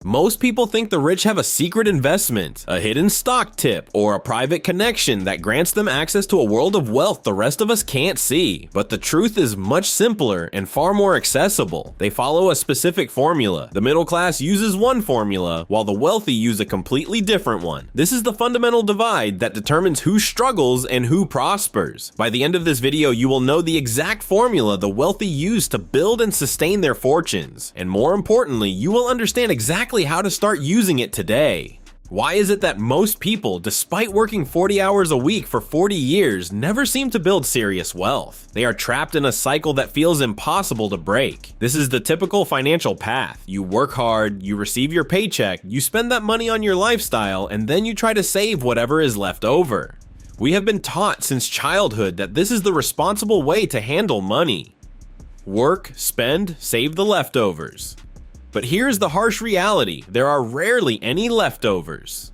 Most people think the rich have a secret investment, a hidden stock tip, or a private connection that grants them access to a world of wealth the rest of us can't see. But the truth is much simpler and far more accessible. They follow a specific formula. The middle class uses one formula, while the wealthy use a completely different one. This is the fundamental divide that determines who struggles and who prospers. By the end of this video, you will know the exact formula the wealthy use to build and sustain their fortunes. And more importantly, you will understand exactly how to start using it today. Why is it that most people, despite working 40 hours a week for 40 years, never seem to build serious wealth? They are trapped in a cycle that feels impossible to break. This is the typical financial path. You work hard, you receive your paycheck, you spend that money on your lifestyle, and then you try to save whatever is left over. We have been taught since childhood that this is the responsible way to handle money. Work, spend, save the leftovers. But here's the harsh reality: there are rarely any leftovers.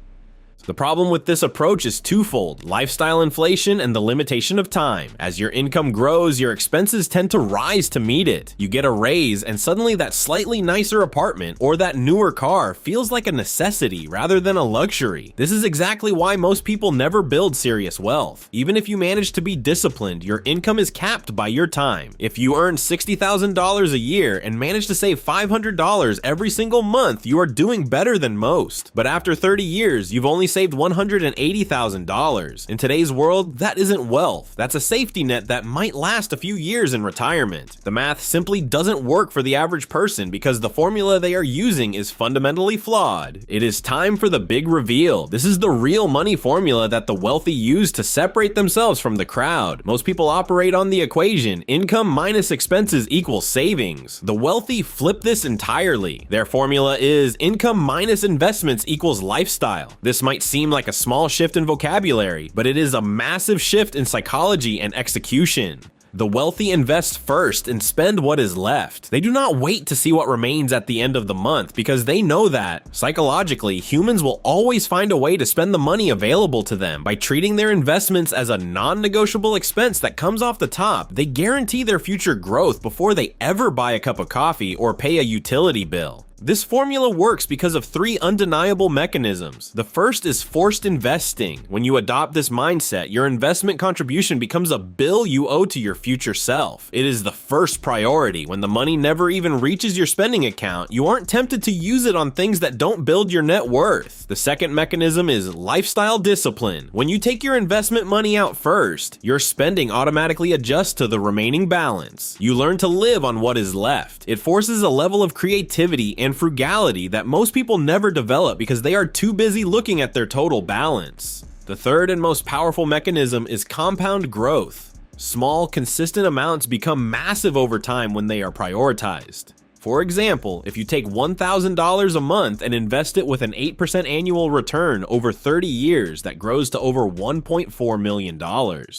The problem with this approach is twofold: lifestyle inflation and the limitation of time. As your income grows, your expenses tend to rise to meet it. You get a raise, and suddenly that slightly nicer apartment or that newer car feels like a necessity rather than a luxury. This is exactly why most people never build serious wealth. Even if you manage to be disciplined, your income is capped by your time. If you earn $60,000 a year and manage to save $500 every single month, you are doing better than most. But after 30 years, you've only saved $180,000. In today's world, that isn't wealth. That's a safety net that might last a few years in retirement. The math simply doesn't work for the average person because the formula they are using is fundamentally flawed. It is time for the big reveal. This is the real money formula that the wealthy use to separate themselves from the crowd. Most people operate on the equation: income minus expenses equals savings. The wealthy flip this entirely. Their formula is income minus investments equals lifestyle. This might seem like a small shift in vocabulary, but it is a massive shift in psychology and execution. The wealthy invest first and spend what is left. They do not wait to see what remains at the end of the month because they know that, psychologically, humans will always find a way to spend the money available to them. By treating their investments as a non-negotiable expense that comes off the top, they guarantee their future growth before they ever buy a cup of coffee or pay a utility bill. This formula works because of three undeniable mechanisms. The first is forced investing. When you adopt this mindset, your investment contribution becomes a bill you owe to your future self. It is the first priority. When the money never even reaches your spending account, you aren't tempted to use it on things that don't build your net worth. The second mechanism is lifestyle discipline. When you take your investment money out first, your spending automatically adjusts to the remaining balance. You learn to live on what is left. It forces a level of creativity and frugality that most people never develop because they are too busy looking at their total balance. The third and most powerful mechanism is compound growth. Small, consistent amounts become massive over time when they are prioritized. For example, if you take $1,000 a month and invest it with an 8% annual return over 30 years, that grows to over $1.4 million.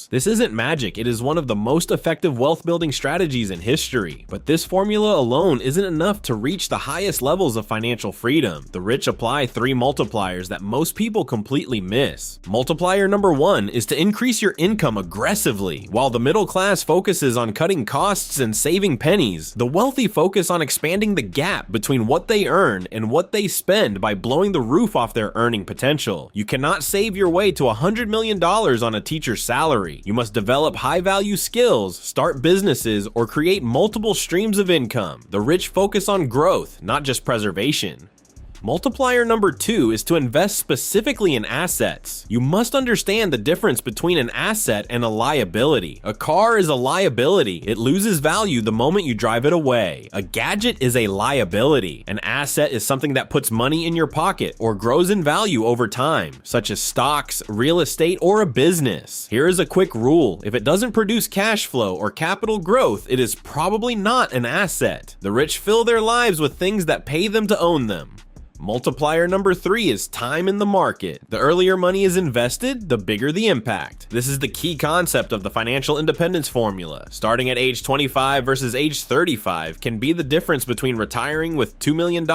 This isn't magic, it is one of the most effective wealth building strategies in history. But this formula alone isn't enough to reach the highest levels of financial freedom. The rich apply three multipliers that most people completely miss. Multiplier number one is to increase your income aggressively. While the middle class focuses on cutting costs and saving pennies, the wealthy focus on expanding the gap between what they earn and what they spend by blowing the roof off their earning potential. You cannot save your way to $100 million on a teacher's salary. You must develop high-value skills, start businesses, or create multiple streams of income. The rich focus on growth, not just preservation. Multiplier number two is to invest specifically in assets. You must understand the difference between an asset and a liability. A car is a liability. It loses value the moment you drive it away. A gadget is a liability. An asset is something that puts money in your pocket or grows in value over time, such as stocks, real estate, or a business. Here is a quick rule: if it doesn't produce cash flow or capital growth, it is probably not an asset. The rich fill their lives with things that pay them to own them. Multiplier number three is time in the market. The earlier money is invested, the bigger the impact. This is the key concept of the financial independence formula. Starting at age 25 versus age 35 can be the difference between retiring with $2 million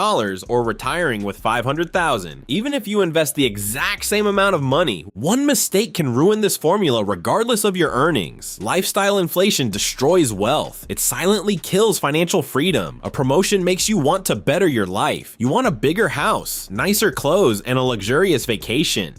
or retiring with $500,000. Even if you invest the exact same amount of money, one mistake can ruin this formula regardless of your earnings. Lifestyle inflation destroys wealth. It silently kills financial freedom. A promotion makes you want to better your life. You want a bigger house, nicer clothes, and a luxurious vacation.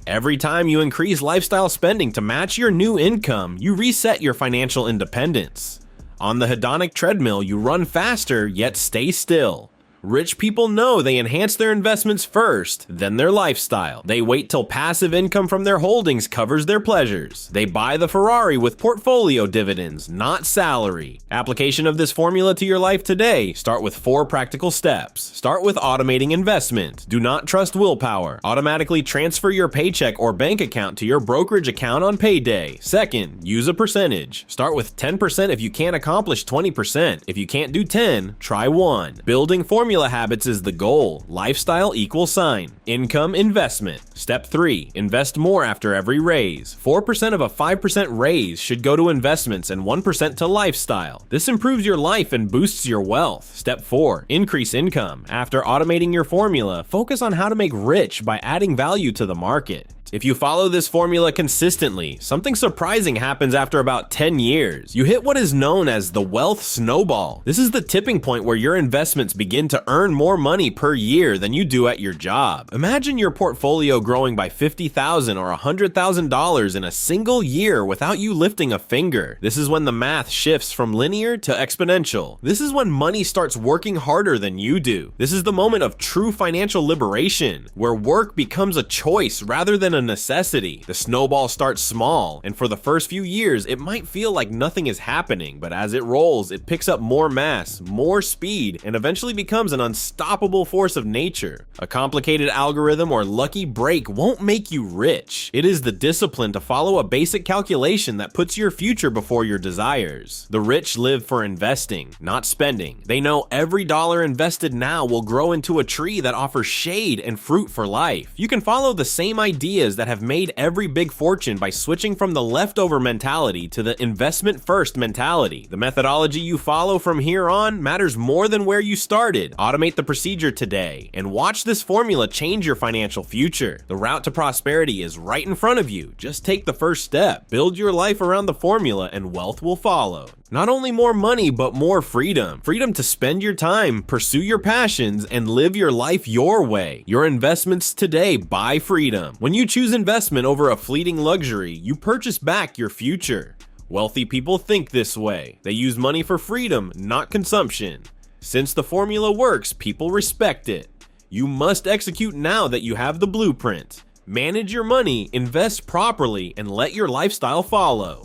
Every time you increase lifestyle spending to match your new income, you reset your financial independence. On the hedonic treadmill, you run faster, yet stay still. Rich people know they enhance their investments first, then their lifestyle. They wait till passive income from their holdings covers their pleasures. They buy the Ferrari with portfolio dividends, not salary. Application of this formula to your life today. Start with 4 practical steps. Start with automating investment. Do not trust willpower. Automatically transfer your paycheck or bank account to your brokerage account on payday. Second, use a percentage. Start with 10% if you can't accomplish 20%. If you can't do 10, try 1. Building formula habits is the goal. Lifestyle equals sign. Income investment. Step 3. Invest more after every raise. 4% of a 5% raise should go to investments and 1% to lifestyle. This improves your life and boosts your wealth. Step 4. Increase income. After automating your formula, focus on how to make rich by adding value to the market. If you follow this formula consistently, something surprising happens after about 10 years. You hit what is known as the wealth snowball. This is the tipping point where your investments begin to earn more money per year than you do at your job. Imagine your portfolio growing by $50,000 or $100,000 in a single year without you lifting a finger. This is when the math shifts from linear to exponential. This is when money starts working harder than you do. This is the moment of true financial liberation, where work becomes a choice rather than a necessity. The snowball starts small, and for the first few years, it might feel like nothing is happening, but as it rolls, it picks up more mass, more speed, and eventually becomes an unstoppable force of nature. A complicated algorithm or lucky break won't make you rich. It is the discipline to follow a basic calculation that puts your future before your desires. The rich live for investing, not spending. They know every dollar invested now will grow into a tree that offers shade and fruit for life. You can follow the same ideas that have made every big fortune by switching from the leftover mentality to the investment first mentality. The methodology you follow from here on matters more than where you started. Automate the procedure today and watch this formula change your financial future. The route to prosperity is right in front of you. Just take the first step. Build your life around the formula and wealth will follow. Not only more money, but more freedom. Freedom to spend your time, pursue your passions, and live your life your way. Your investments today buy freedom. When you choose investment over a fleeting luxury, you purchase back your future. Wealthy people think this way. They use money for freedom, not consumption. Since the formula works, people respect it. You must execute now that you have the blueprint. Manage your money, invest properly, and let your lifestyle follow.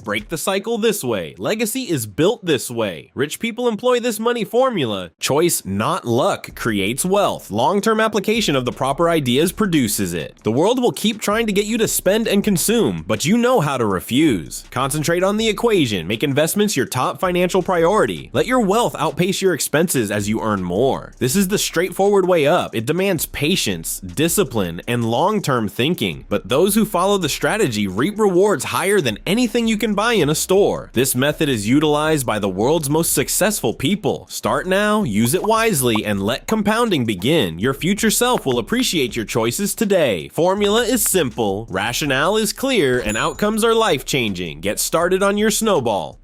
Break the cycle this way. Legacy is built this way. Rich people employ this money formula. Choice, not luck, creates wealth. Long-term application of the proper ideas produces it. The world will keep trying to get you to spend and consume, but you know how to refuse. Concentrate on the equation. Make investments your top financial priority. Let your wealth outpace your expenses as you earn more. This is the straightforward way up. It demands patience, discipline, and long-term thinking. But those who follow the strategy reap rewards higher than anything you can buy in a store. This method is utilized by the world's most successful people. Start now, use it wisely, and let compounding begin. Your future self will appreciate your choices today. Formula is simple, rationale is clear, and outcomes are life-changing. Get started on your snowball.